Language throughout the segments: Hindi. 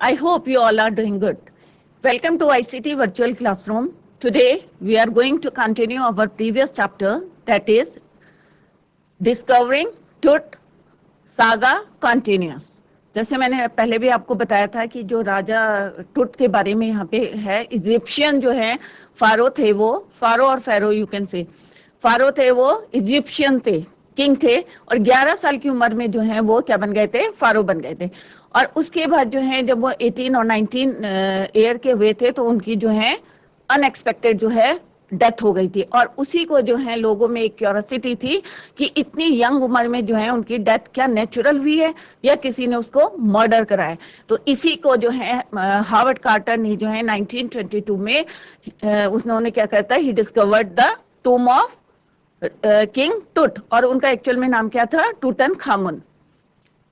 I hope you all are doing good. Welcome to ICT Virtual Classroom. Today, we are going to continue our previous chapter, that is Discovering Tut Saga Continuous. जैसे मैंने पहले भी आपको बताया था कि जो राजा टुट के बारे में यहाँ पे है, इजिप्शियन जो है फारो थे, वो फारो और फेरो यू कैन से, फारो थे वो इजिप्शियन थे, किंग थे, और 11 साल की उम्र में जो है वो क्या बन गए थे, फारो बन गए थे। और उसके बाद जो है जब वो 18 और 19 ईयर के हुए थे तो उनकी जो है अनएक्सपेक्टेड जो है डेथ हो गई थी। और उसी को जो है लोगों में एक क्यूरियोसिटी थी कि इतनी यंग उम्र में जो है उनकी डेथ क्या नेचुरल हुई है या किसी ने उसको मर्डर कराया। तो इसी को जो है हार्वर्ड कार्टर ने जो है 1922 में उन्होंने क्या करता है, he discovered the टूम of king टुट, और उनका एक्चुअल में नाम क्या था, टूटनखामुन।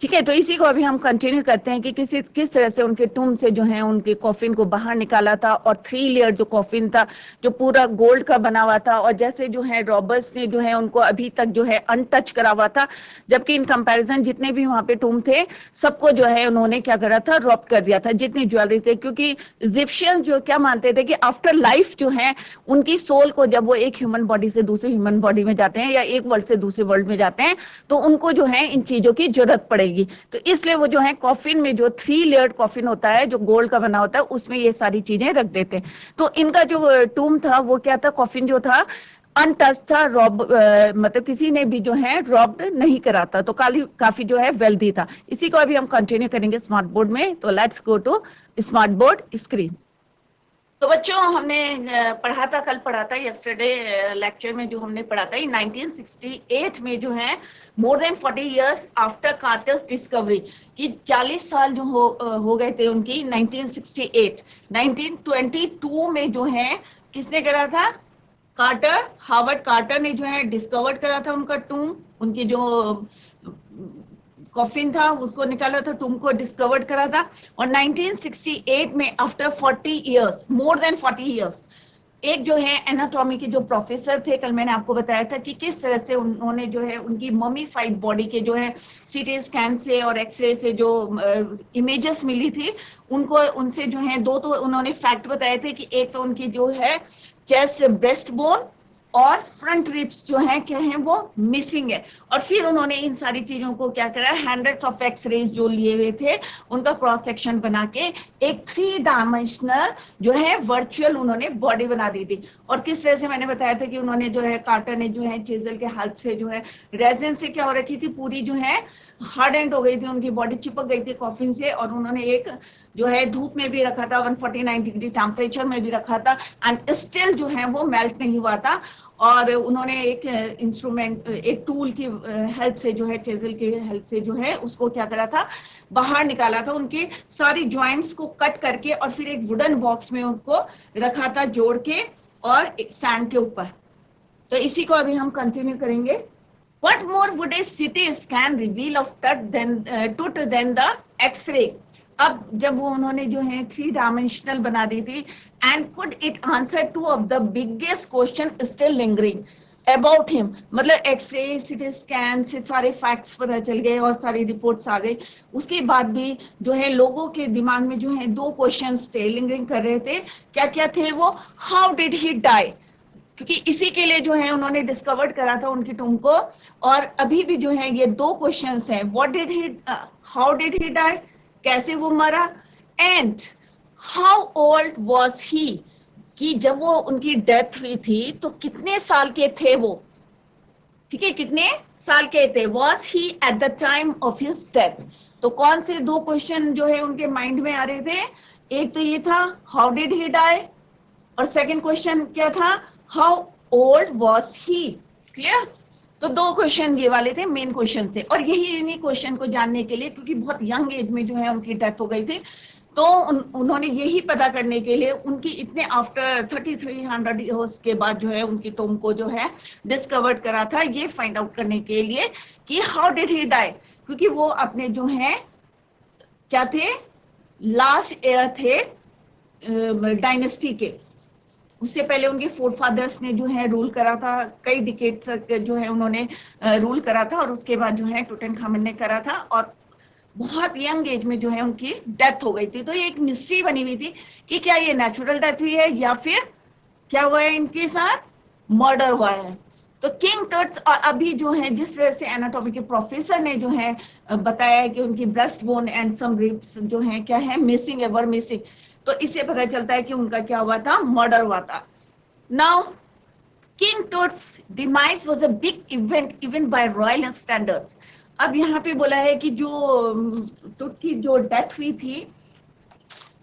ठीक है, तो इसी को अभी हम कंटिन्यू करते हैं कि किस तरह से उनके टूम से जो है उनके कॉफिन को बाहर निकाला था, और 3 लेयर जो कॉफिन था जो पूरा गोल्ड का बना हुआ था, और जैसे जो है रॉबर्स ने जो है उनको अभी तक जो है अनटच करा हुआ था, जबकि इन कंपैरिजन जितने भी वहां पे टूम थे सबको जो है उन्होंने क्या करा था, रॉब कर दिया था, जितनी ज्वेलरी थे। क्योंकि इजिप्शियंस जो क्या मानते थे कि आफ्टर लाइफ जो है उनकी सोल को जब वो एक ह्यूमन बॉडी से दूसरे ह्यूमन बॉडी में जाते हैं या एक वर्ल्ड से दूसरे वर्ल्ड में जाते हैं तो उनको जो है इन चीजों की जरूरत पड़ेगी। तो इसलिए वो जो है कॉफिन में जो 3 लेयर्ड कॉफिन होता है जो गोल्ड का बना होता है उसमें ये सारी चीजें रख देते हैं। तो इनका जो टूम था वो क्या था, कॉफिन जो था अनटच था, रॉब मतलब किसी ने भी जो है रॉब्ड नहीं करा था, तो काफी जो है वेल्दी था। इसी को अभी हम कंटिन्यू करेंगे स्मार्ट बोर्ड में। तो let's go to smart board screen. तो बच्चों हमने पढ़ा था, कल पढ़ा था, यस्टरडे लेक्चर में जो हमने पढ़ा था 1968 में जो है more than 40 years after कार्टर्स discovery, कि 40 साल जो हो गए थे उनकी 1968। 1922 में जो है किसने करा था, कार्टर, हार्वर्ड कार्टर ने जो है डिस्कवर्ड करा था उनका टूम, उनकी जो कॉफिन था उसको निकाला था, टूम को डिस्कवर्ड करा था। और 1968 में after 40 years, more than 40 years, एक जो है एनाटॉमी के जो प्रोफेसर थे, कल मैंने आपको बताया था कि किस तरह से उन्होंने जो है उनकी ममीफाइड बॉडी के जो है सीटी स्कैन से और एक्सरे से जो इमेजेस मिली थी उनको, उनसे जो है दो तो उन्होंने फैक्ट बताए थे कि एक तो उनकी जो है चेस्ट, ब्रेस्ट बोन और फ्रंट रिब्स जो है क्या है वो मिसिंग है। और फिर उन्होंने इन सारी चीजों को क्या करा, हंड्रेड्स ऑफ एक्सरेज जो लिए हुए थे उनका क्रॉस सेक्शन बना के एक 3 डायमेंशनल जो है वर्चुअल उन्होंने बॉडी बना दी थी। और किस तरह से मैंने बताया था कि उन्होंने जो है कार्टर ने जो है चिजल के हेल्प से जो है रेजिन से क्या हो रखी थी, पूरी जो है हार्ड एंड हो गई थी, उनकी बॉडी चिपक गई थी कॉफिन से, और उन्होंने एक जो है धूप में भी रखा था, 149 डिग्री टेम्परेचर में भी रखा था, एंड स्टिल जो है वो मेल्ट नहीं हुआ था। और उन्होंने एक इंस्ट्रूमेंट, एक टूल की हेल्प से जो है, चेजल की हेल्प से जो है उसको क्या करा था, बाहर निकाला था, उनके सारी जॉइंट्स को कट करके, और फिर एक वुडन बॉक्स में उनको रखा था जोड़ के और सैंड के ऊपर। तो इसी को अभी हम कंटिन्यू करेंगे। What more would a CT scan reveal of tut than the X-ray? अब जब वो उन्होंने जो है 3 डायमेंशनल बना दी थी, and could it answer 2 of the biggest question still lingering about him. मतलब एक्सरे, सीटी स्कैन से सारे फैक्ट्स पता चल गए और सारी रिपोर्ट्स आ गई, उसके बाद भी जो है लोगों के दिमाग में जो है 2 क्वेश्चंस थे, लिंगरिंग कर रहे थे। क्या क्या थे वो, हाउ डिड ही डाई, क्योंकि इसी के लिए जो है उन्होंने डिस्कवर्ड करा था उनकी टूम को। और अभी भी जो है ये 2 क्वेश्चंस हैं, what did he, how did he die, कैसे वो मरा, and how old was he, कि जब वो उनकी डेथ हुई थी तो कितने साल के थे वो। ठीक है, कितने साल के थे, was he at the time of his death. तो कौन से 2 क्वेश्चन जो है उनके माइंड में आ रहे थे, एक तो ये था हाउ डिड ही डाई, और सेकंड क्वेश्चन क्या था, how old was he. Clear? तो 2 क्वेश्चन ये वाले थे, मेन क्वेश्चन थे। और यही इन्हीं क्वेश्चन को जानने के लिए, क्योंकि बहुत यंग एज में जो है उनकी डेथ हो गई थी, तो उन्होंने यही पता करने के लिए उनकी इतने आफ्टर 3300 इयर्स के बाद जो है उनकी टूम को जो है डिस्कवर्ड करा था, ये फाइंड आउट करने के लिए कि हाउ डिड ही डाई। क्योंकि वो अपने जो है क्या थे, लास्ट एयर थे डायनेस्टी के, उससे पहले उनके फोरफादर्स ने जो है रूल करा था, कई डिकेड तक जो है उन्होंने रूल करा था, और उसके बाद जो है टूटनखामन ने करा था। और बहुत यंग एज में जो है उनकी डेथ हो गई थी। तो ये एक मिस्ट्री बनी हुई थी कि क्या ये नेचुरल डेथ हुई है या फिर क्या हुआ है इनके साथ, मर्डर हुआ है। तो किंग टट्स, और अभी जो है जिस तरह से एनाटॉमी के प्रोफेसर ने जो है बताया है कि उनकी breast bone and some ribs जो है क्या है, मिसिंग है, वर मिसिंग, तो इससे पता चलता है कि उनका क्या हुआ था, मर्डर हुआ था। Now king Tut's demise was a big event even by royal standards. अब यहाँ पे बोला है कि जो टुट की जो डेथ हुई थी,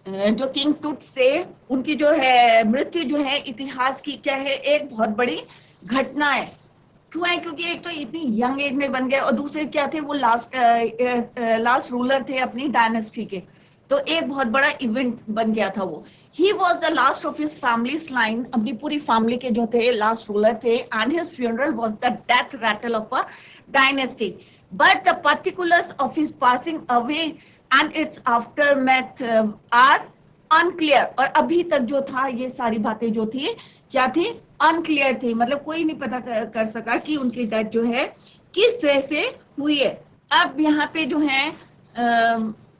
जो किंग टूट से, उनकी जो है मृत्यु जो है इतिहास की क्या है, एक बहुत बड़ी घटना है। क्यों है? क्योंकि एक तो इतनी यंग एज में बन गए और दूसरे क्या थे, वो लास्ट रूलर थे अपनी डायनेस्टी के। तो एक बहुत बड़ा इवेंट बन गया था वो। He was the last of his family's line, अपनी पूरी फैमिली के जो थे लास्ट रूलर थे, and his funeral was the death rattle of a dynasty. But the particulars of his passing away and its aftermath are unclear. और अभी तक जो था ये सारी बातें जो थी क्या थी, अनक्लियर थी, मतलब कोई नहीं पता कर सका कि उनकी डेथ जो है किस तरह से हुई है। अब यहाँ पे जो है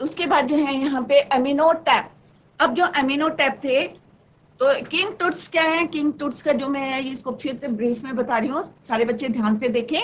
उसके बाद जो है यहाँ पे एमिनोटैप। अब जो एमिनोटैप थे, तो किंग टुट्स क्या है, किंग टुट्स का जो मैं इसको फिर से ब्रीफ में बता रही हूँ, सारे बच्चे ध्यान से देखें।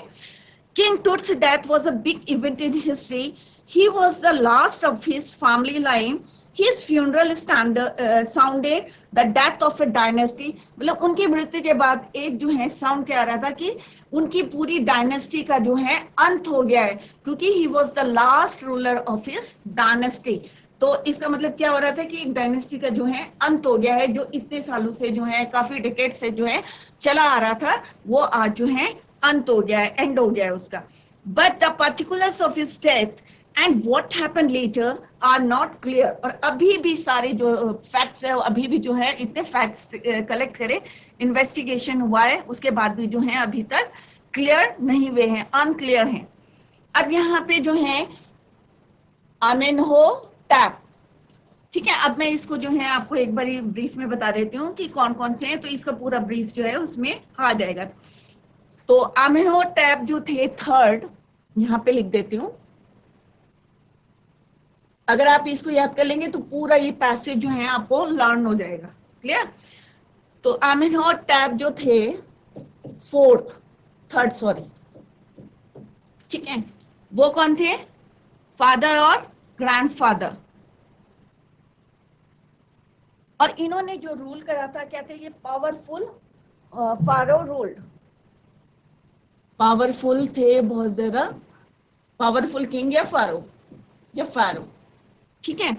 King Tut's death was a big event in history. He was the last of his family line. His funeral sounded the death of a dynasty. मतलब उनकी मृत्यु के बाद एक जो है साउंड क्या आ रहा था कि उनकी पूरी डायनेस्टी का जो है अंत हो गया है, क्योंकि he was the last ruler of his dynasty. तो इसका मतलब क्या हो रहा था कि एक डायनेस्टी का जो है अंत हो गया है, जो इतने सालों से जो है, काफी डिकेड से जो है चला आ रहा था, वो आज जो है अंत हो गया है, एंड हो गया है उसका। But the particulars of his death and what happened later are not clear. और अभी भी सारे जो फैक्ट्स है, अभी भी जो है इतने फैक्ट्स कलेक्ट करे, इन्वेस्टिगेशन हुआ है, उसके बाद भी जो है अभी तक क्लियर नहीं हुए हैं, अनक्लियर हैं। अब यहाँ पे जो है आमेनहोटेप, ठीक है। अब मैं इसको जो है आपको एक बार ब्रीफ में बता देती हूँ कि कौन कौन से हैं, तो इसका पूरा ब्रीफ जो है उसमें आ जाएगा। तो आमेनहोटेप जो थे थर्ड, यहाँ पे लिख देती हूँ, अगर आप इसको याद कर लेंगे तो पूरा ये पैसेज जो है आपको लर्न हो जाएगा, क्लियर। तो आमेनहोटेप जो थे थर्ड सॉरी, ठीक है, वो कौन थे, फादर और ग्रैंडफादर। और इन्होंने जो रूल करा था क्या थे, ये पावरफुल फारो रूल्ड, पावरफुल थे, बहुत ज्यादा पावरफुल किंग या फारो, ठीक है।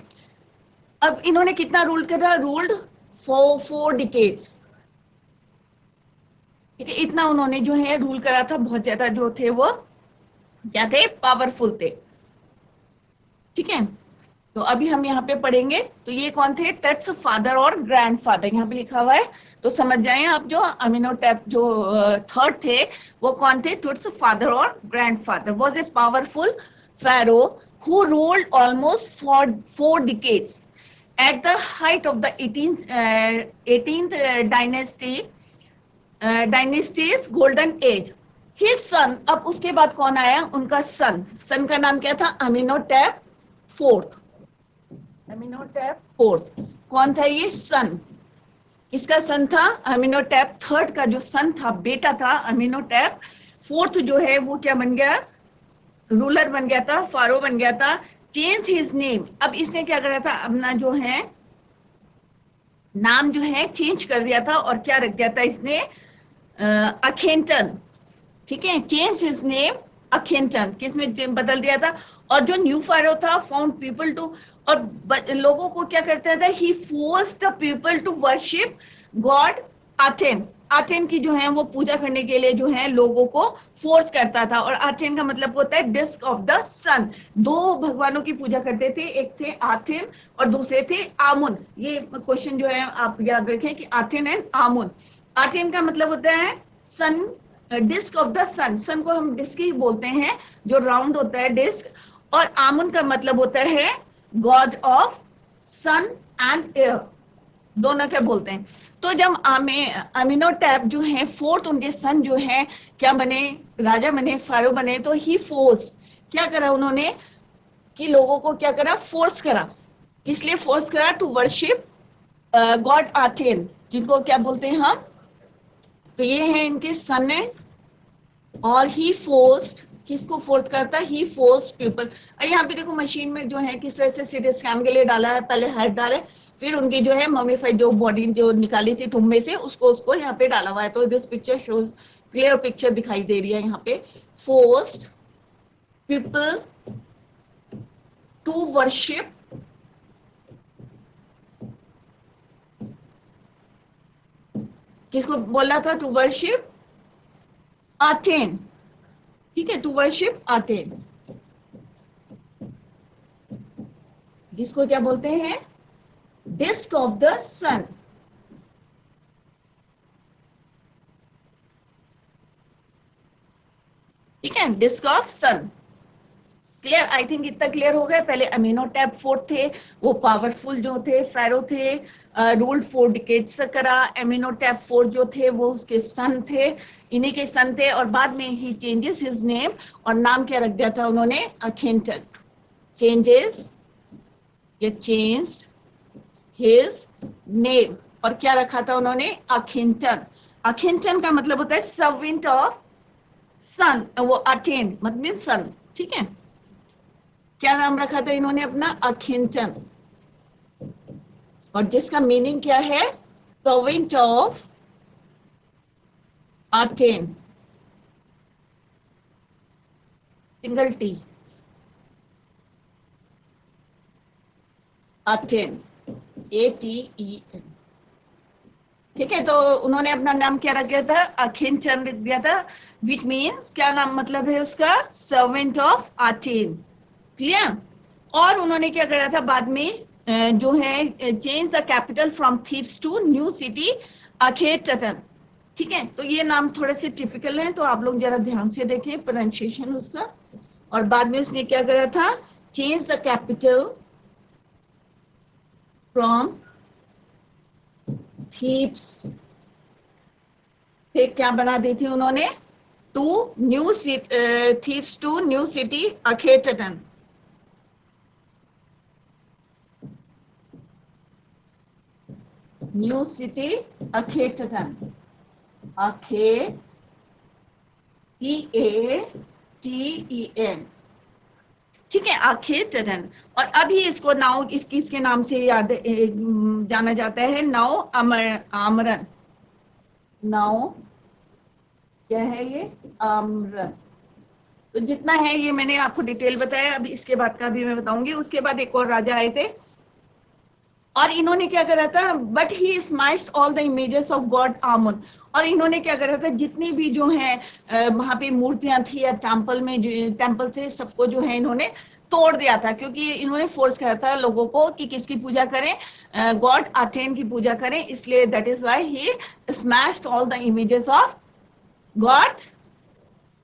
अब इन्होंने कितना रूल करा, रूल्ड फॉर 4 डिकेड्स, ठीक है, इतना उन्होंने जो है रूल करा था, बहुत ज्यादा जो थे वो क्या थे, पावरफुल थे, ठीक है। तो अभी हम यहाँ पे पढ़ेंगे, तो ये कौन थे, टट्स फादर और ग्रैंडफादर, यहाँ पे लिखा हुआ है, तो समझ जाएं आप। जो आमेनहोटेप जो थर्ड थे वो कौन थे, टट्स फादर और grandfather was a powerful pharaoh who ruled almost for 4 decades at the height of the 18th dynasty's golden age. His son, अब उसके बाद कौन आया, उनका सन का नाम क्या था, आमेनहोटेप फोर्थ। आमेनहोटेप फोर्थ कौन था, ये सन, इसका सन था। आमेनहोटेप थर्ड का जो सन था, बेटा था, आमेनहोटेप फोर्थ जो है वो क्या बन गया, रूलर बन गया था, फारो बन गया था। चेंज हिज नेम, अब इसने क्या करा था, अपना जो है नाम जो है चेंज कर दिया था, और क्या रख दिया था इसने, अखेंटन, ठीक है, चेंज हिज नेम अखेंटन, किसमें बदल दिया था। और जो न्यू फारो था, फाउंड पीपल टू, और लोगों को क्या करता था, he forced the people to worship god Aten, Aten की जो है वो पूजा करने के लिए जो है लोगों को फोर्स करता था। और अथेन का मतलब होता है डिस्क ऑफ द सन, 2 भगवानों की पूजा करते थे, एक थे अथेन और दूसरे थे आमुन। ये क्वेश्चन जो है आप याद रखें कि अथेन एंड आमुन। अथेन का मतलब होता है सन, डिस्क ऑफ द सन, सन को हम डिस्क ही बोलते हैं, जो राउंड होता है डिस्क। और आमुन का मतलब होता है god of sun and air, दोनों क्या बोलते हैं। तो जब आमेनहोटेप जो है फोर्थ, उनके सन जो है क्या बने, राजा बने, फारो बने, तो ही फोर्स क्या करा उन्होंने, कि लोगों को क्या करा, फोर्स करा। इसलिए फोर्स करा टू वर्शिप गॉड आटेन, जिनको क्या बोलते हैं हम, तो ये है इनके सन है। और ही फोर्स्ड, किसको फोर्स करता, ही फोर्स्ड पीपल। यहाँ पे देखो मशीन में जो है किस तरह से सीटी स्कैन के लिए डाला है, पहले हेड डाले, फिर उनकी जो है मम्मीफाइड जो बॉडी जो निकाली थी टुम में से, उसको यहाँ पे डाला हुआ है। तो this picture shows, clear picture दिखाई दे रही है यहाँ पे। फोर्स्ड पीपल टू वर्शिप किसको बोला था, टू वर्शिप आटेन, ठीक है, टू वर्शिप आटेन, जिसको क्या बोलते हैं, डिस्क ऑफ द सन। ठीक है, disc of sun. Clear, I think इतना क्लियर हो गया। पहले अमीनोटैप 4 थे, वो पावरफुल जो थे, फेरो थे, रूल्ड 4 डिकेड्स तक करा। अमीनोटैप 4 जो थे वो उसके सन थे, इन्हीं के सन थे। और बाद में ही चेंजेस हिज नेम, और नाम क्या रख दिया था उन्होंने, अखेंटन। चेंजेस, ये चेंज्ड हिज नेम, और क्या रखा था उन्होंने, अखेंटन। अखेंटन का मतलब होता है सर्वेंट ऑफ सन, वो अटेन मतलब सन, ठीक है। क्या नाम रखा था इन्होंने अपना, अखेंटन, और जिसका मीनिंग क्या है, servant of attain, single T, attain, ATEN। ठीक है, तो उन्होंने अपना नाम क्या रख दिया था, अखेंटन रख दिया था, विच मीन्स, क्या नाम मतलब है उसका, सर्वेंट ऑफ अटेन। क्लियर। और उन्होंने क्या करा था बाद में, जो है change the capital from Thebes to new city Akhetaten. ठीक है, तो ये नाम थोड़े से टिपिकल हैं, तो आप लोग जरा ध्यान से देखें प्रोनाउंसिएशन उसका। और बाद में उसने क्या करा था, change the capital from Thebes, फिर क्या बना दी थी उन्होंने, to new Thebes to new city Akhetaten. New city Akhetaten, Akhetaten, ठीक है, अखेटन। और अभी इसको नाउ इसके नाम से याद जाना जाता है, नाउ आमरन। नाउ क्या है ये, आमरन। तो जितना है ये मैंने आपको डिटेल बताया, अभी इसके बाद का भी मैं बताऊंगी। उसके बाद एक और राजा आए थे, और इन्होंने क्या करा था, but he smashed all the images of God आमन। और इन्होंने क्या करा था, जितनी भी जो है वहां पे मूर्तियां थी या टेम्पल में जो टेम्पल थे, सबको जो है इन्होंने तोड़ दिया था, क्योंकि इन्होंने फोर्स करा था लोगों को कि किसकी पूजा करें, गॉड अटेन की पूजा करें। इसलिए that is why he smashed all the images of God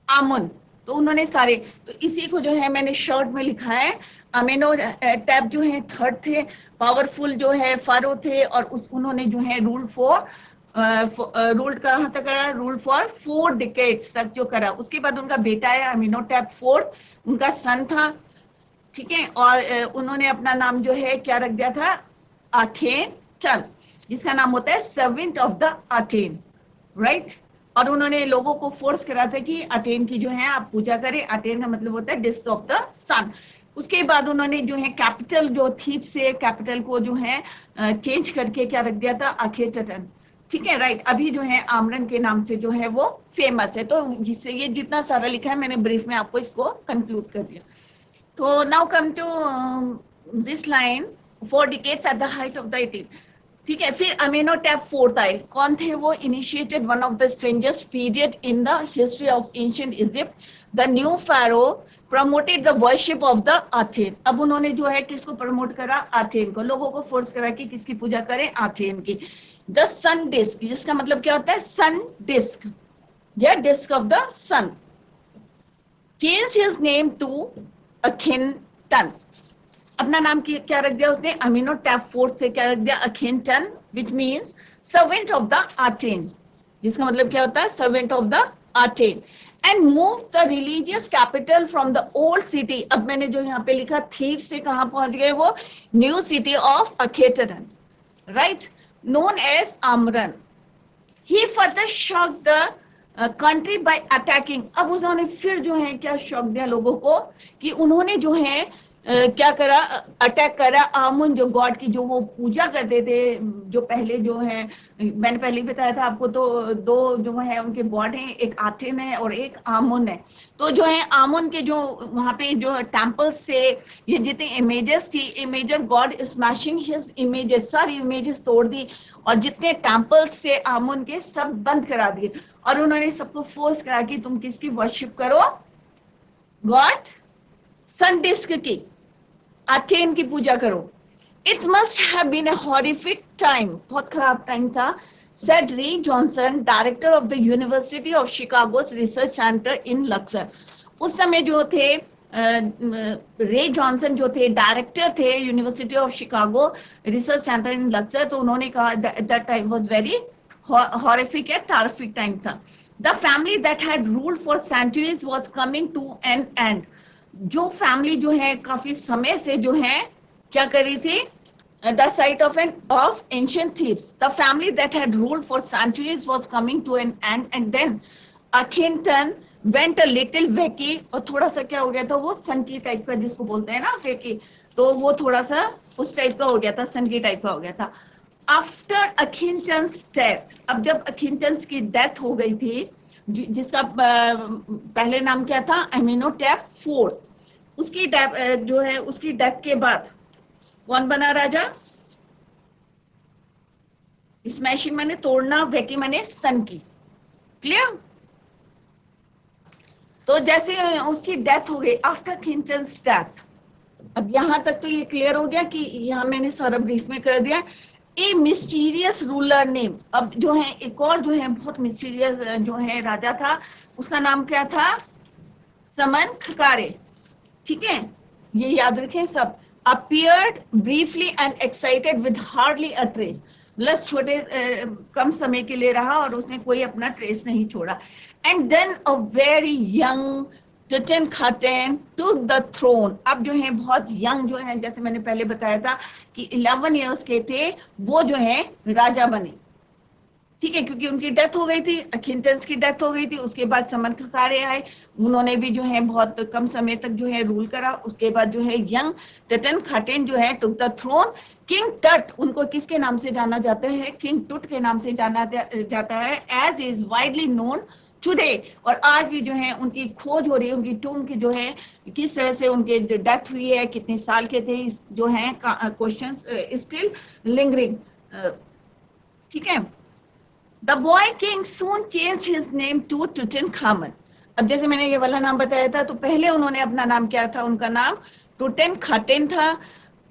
आमन। तो उन्होंने सारे, तो इसी को जो है मैंने शॉर्ट में लिखा है। अमीनो टैब जो है 3rd थे, पावरफुल जो है फारो थे, और उन्होंने जो है रूल कहाँ तक करा, रूल फॉर 4 डिकेड्स तक जो करा। उसके बाद उनका बेटा है अमीनो टैब 4th, उनका सन था, ठीक है। और उन्होंने अपना नाम जो है क्या रख दिया था, अखेटन, जिसका नाम होता है servant of the attain, right. और उन्होंने लोगों को फोर्स करा था कि अटेन की जो है आप पूजा करें। अटेन का मतलब होता है डिस्क ऑफ द सन। उसके बाद उन्होंने जो है कैपिटल जो थीप से कैपिटल को जो है चेंज करके क्या रख दिया था, अखेटन, ठीक है, राइट। अभी जो है आमरन के नाम से जो है वो फेमस है। तो जिससे ये जितना सारा लिखा है मैंने ब्रीफ में आपको इसको कंक्लूड कर दिया। तो now come to this line, 4 decades at the height of the 18, ठीक है। फिर अमीनो टैब 4th आए, कौन थे वो, initiated one of the strangest period in the history of ancient Egypt, the new pharaoh promoted the worship of the attain. अब उन्होंने जो है किसको प्रमोट करा, अटेन को, लोगों को फोर्स करा कि किसकी पूजा करें, अटेन की। द सन डिस्क, जिसका मतलब क्या होता है, सन डिस्क या disk of the sun. Change his name to Akhenaten, अपना नाम क्या रख दिया उसने, अमीनो टैब 4th से क्या रख दिया, Akhenaten, which means servant of the Aten, जिसका मतलब क्या होता है, servant of the Aten. And move the religious capital from the old city. अब मैंने जो यहाँ पे लिखा थीव से कहाँ पहुंच गए वो, new city of Akhetaten, right, known as Amran. He further shocked the country by attacking. अब उन्होंने फिर जो है क्या शॉक दिया लोगों को कि उन्होंने जो है क्या करा, अटैक करा आमुन, जो गॉड की जो वो पूजा करते थे, जो पहले जो है मैंने पहले ही बताया था आपको, तो दो जो है उनके गॉड हैं, एक आटिन है और एक आमुन है। तो जो है आमुन के जो वहां पे जो टेम्पल्स से ये जितने इमेजेस थी, imager God smashing his images, सारी इमेजेस तोड़ दी और जितने टेम्पल्स से आमुन के सब बंद करा दिए और उन्होंने सबको फोर्स करा कि तुम किसकी वर्शिप करो, गॉड सन डिस्क की, अटेन की पूजा करो। It must have been a horrific time, बहुत खराब टाइम था, said Ray Johnson, director of the university of शिकागो's रिसर्च सेंटर इन लक्सर। उस समय जो थे रे जॉनसन जो थे डायरेक्टर थे University of Chicago research centre in Luxor, तो उन्होंने कहा that time was very horrific and terrific time था। The family that had ruled for centuries was coming to an end. जो फैमिली जो है काफी समय से जो है क्या कर रही थी, the site of ancient Thebes. The family that had ruled for centuries was coming to an end, and then Akhenaten went a little wacky, और थोड़ा सा क्या हो गया था, वो सन की टाइप का जिसको बोलते हैं ना वेकी, तो वो थोड़ा सा उस टाइप का हो गया था, सन की टाइप का हो गया था। आफ्टर Akhenaten's death, अब जब Akhenaten की डेथ हो गई थी, जिसका पहले नाम क्या था, एमिनोटेप फोर्थ, उसकी जो है उसकी डेथ के बाद कौन बना राजा, स्मैशिंग माने तोड़ना, वेकी माने सन की, क्लियर। तो जैसे उसकी डेथ हो गई आफ्टर Akhenaten's डेथ, अब यहां तक तो ये क्लियर हो गया कि यहां मैंने सारा ब्रीफ में कर दिया। ए मिस्टीरियस रूलर नेम, अब जो है एक और जो है बहुत मिस्टीरियस जो है राजा था, उसका नाम क्या था, समन खकारे, ठीक है, ये याद रखें सब। appeared briefly and excited with hardly a trace, मतलब छोटे कम समय के लिए रहा और उसने कोई अपना ट्रेस नहीं छोड़ा। and then a very young Tutankhaten took the throne, अब जो है बहुत यंग जो है, जैसे मैंने पहले बताया था कि 11 इयर्स के थे वो जो है राजा बने, ठीक है, क्योंकि उनकी डेथ हो गई थी, Akhenaten की डेथ हो गई थी, उसके बाद समन खकारे आए, उन्होंने भी जो है बहुत कम समय तक जो है रूल करा। उसके बाद जो है यंग Tutankhaten जो है टुक द थ्रोन। किंग टट, उनको किसके नाम से जाना जाता है, किंग टुट के नाम से जाना जाता है, as is widely known today, और आज भी जो है उनकी खोज हो रही है, उनकी टूम की जो है किस तरह से उनके डेथ हुई है, कितने साल के थे, जो है क्वेश्चंस स्टिल लिंगरिंग, ठीक है। The boy king soon changed his name to Tutankhamun. अब जैसे मैंने ये वाला नाम बताया था, तो पहले उन्होंने अपना नाम क्या था, उनका नाम Tutankhaten था,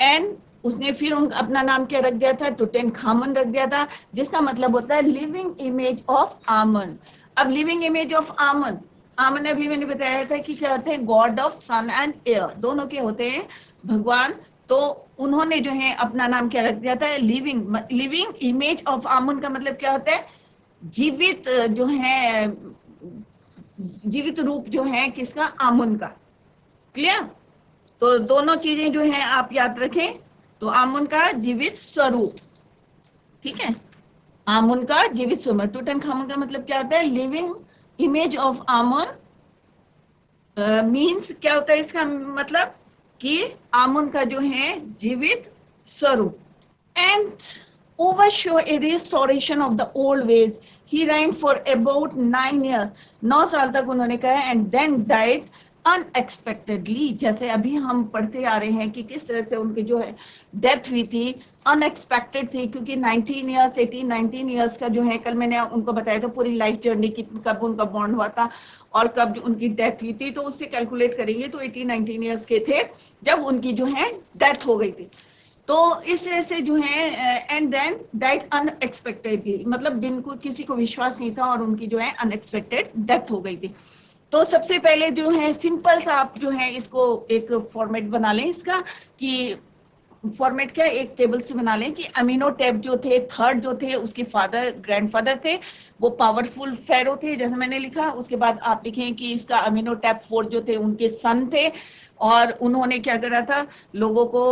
एंड उसने फिर अपना नाम क्या रख दिया था, Tutankhamun रख दिया था, जिसका मतलब होता है लिविंग इमेज ऑफ आमन। अब लिविंग इमेज ऑफ आमन, आमन अभी मैंने बताया था कि क्या होते हैं, god of sun and air, दोनों के होते हैं भगवान। तो उन्होंने जो है अपना नाम क्या रख दिया था, लिविंग इमेज ऑफ आमन का मतलब क्या होता है, जीवित जो है, जीवित रूप जो है किसका, आमुन का, क्लियर। तो दोनों चीजें जो है आप याद रखें, तो आमुन का जीवित स्वरूप, ठीक है, आमुन का जीवित स्वरूप। टूटनखामुन का मतलब क्या होता है, लिविंग इमेज ऑफ आमुन, मींस क्या होता है इसका मतलब कि आमुन का जो है जीवित स्वरूप। And oversaw a restoration of the old ways. He reigned for about 9 years. 9 साल तक उन्होंने कहा, and then died unexpectedly. जैसे अभी हम पढ़ते आ रहे हैं कि किस तरह से उनकी जो है डेथ हुई थी, अनएक्सपेक्टेड थी, क्योंकि 19 इयर्स 19 इयर्स का जो है, कल मैंने उनको बताया था पूरी लाइफ जर्नी की, कब उनका बॉन्ड हुआ था और कब उनकी डेथ हुई थी, तो उससे कैलकुलेट करेंगे तो 19 इयर्स के थे जब उनकी जो है डेथ हो गई थी। तो इस तरह से जो है एंड देन डाइड अनएक्सपेक्टेडली, मतलब बिल्कुल किसी को विश्वास नहीं था और उनकी जो है अनएक्सपेक्टेड डेथ हो गई थी। तो सबसे पहले जो है सिंपल सा आप जो है इसको एक फॉर्मेट बना लें इसका, कि फॉर्मेट क्या एक टेबल से बना लें कि अमीनोटेप जो थे थर्ड जो थे उसके फादर ग्रैंडफादर थे, वो पावरफुल फेरो थे जैसे मैंने लिखा। उसके बाद आप लिखें कि इसका अमीनोटेप फोर्थ जो थे उनके सन थे, और उन्होंने क्या करा था, लोगों को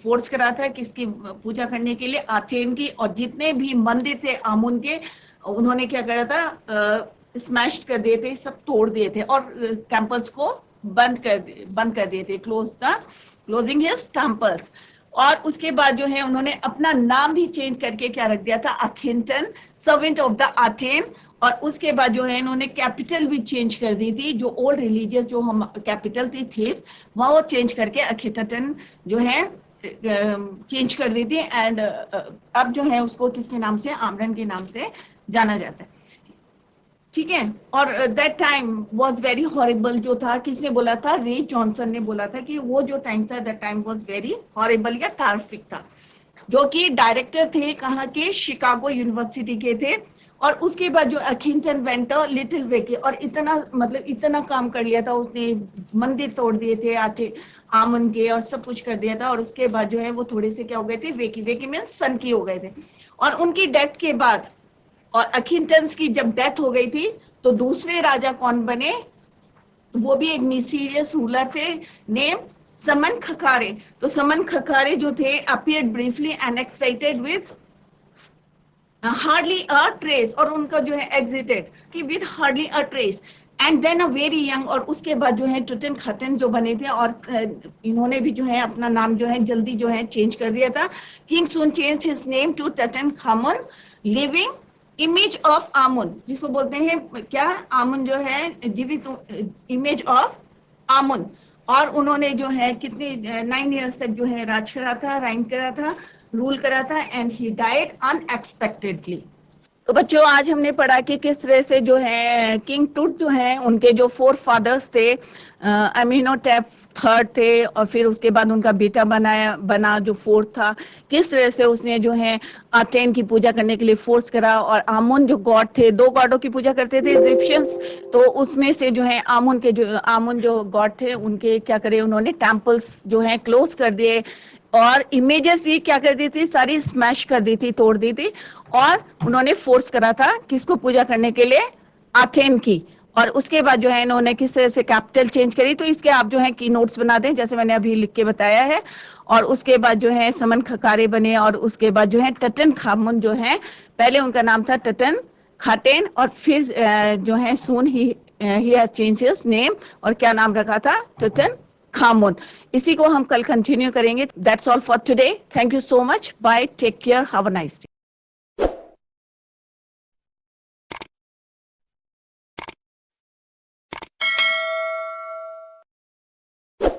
फोर्स करा था किसकी पूजा करने के लिए, आटेन की। और जितने भी मंदिर थे आमुन के, उन्होंने क्या करा था, स्मैश कर दिए थे, सब तोड़ दिए थे, और टेम्पल्स को बंद कर दिए थे, क्लोजिंग हिज टेम्पल्स। और उसके बाद जो है उन्होंने अपना नाम भी चेंज करके क्या रख दिया था, अखिंटन, सर्वेंट ऑफ द आटेन। और उसके बाद जो है इन्होंने कैपिटल भी चेंज कर दी थी, जो ओल्ड रिलीजियस जो हम कैपिटल थी थेब्स, वो चेंज करके अखिंटन जो है चेंज कर दी थी। एंड अब जो है उसको किसके नाम से, आमरन के नाम से जाना जाता है, ठीक है। और that time was very horrible, जो था किसने बोला था, रे जॉनसन ने बोला था कि वो जो टाइम था that time was very horrible या टार्फिक था, जो कि डायरेक्टर थे कहाँ के, शिकागो यूनिवर्सिटी के थे। और उसके बाद जो अखिंटन वेंट लिटिल वे के, और इतना मतलब इतना काम कर लिया था उसने, मंदिर तोड़ दिए थे आटे आमन के, और सब कुछ कर दिया था। और उसके बाद जो है वो थोड़े से क्या हो गए थे, वेकी मीन्स सन की हो गए थे। और उनकी डेथ के बाद, और अखिंटन्स की जब डेथ हो गई थी, तो दूसरे राजा कौन बने, वो भी एक मिस्टीरियस रूलर थे, नेम समन खकारे। तो समन खकारे जो थे appeared briefly and excited with hardly a trace, और उनका जो है एग्जिटेड कि with hardly a trace, and then a very young. और उसके बाद जो है टुटन खटन जो बने थे, और इन्होंने भी जो है अपना नाम जो है जल्दी जो है चेंज कर दिया था। King soon change his name to Tutankhamun, living image of Amun, जिसको बोलते हैं क्या, आमुन जो है जीवित इमेज ऑफ आमुन। और उन्होंने जो है कितने 9 इयर्स तक जो है राज करा था, राइम करा था, रूल करा था, एंड ही डाइड अनएक्सपेक्टेडली। तो बच्चों आज हमने पढ़ा कि किस तरह से जो है किंग टूट जो है उनके जो 4 फादर्स थे, अमीनोटेप थर्ड थे, और फिर उसके बाद उनका बेटा बना जो फोर्थ था, किस तरह से उसने जो है आटेन की पूजा करने के लिए फोर्स करा। और आमुन जो गॉड थे, 2 गॉडों की पूजा करते थे इजिप्शियंस, तो उसमें से जो है आमुन जो गॉड थे उनके क्या करे, उन्होंने टेम्पल्स जो है क्लोज कर दिए, और इमेजेस ये क्या कर दी थी, सारी स्मैश कर दी थी, तोड़ दी थी। और उन्होंने फोर्स करा था किसको पूजा करने के लिए, आटेन की। और उसके बाद जो है इन्होंने किस तरह से कैपिटल चेंज करी, तो इसके आप जो है की नोट्स बना दें जैसे मैंने अभी लिख के बताया है। और उसके बाद जो है समन खकारे बने, और उसके बाद जो है टटन खामुन जो है, पहले उनका नाम था टटन खाटेन, और फिर जो है soon he has change his name, और क्या नाम रखा था, टटन खामुन। इसी को हम कल कंटिन्यू करेंगे। That's all for today, thank you so much, bye, take care, have a nice day.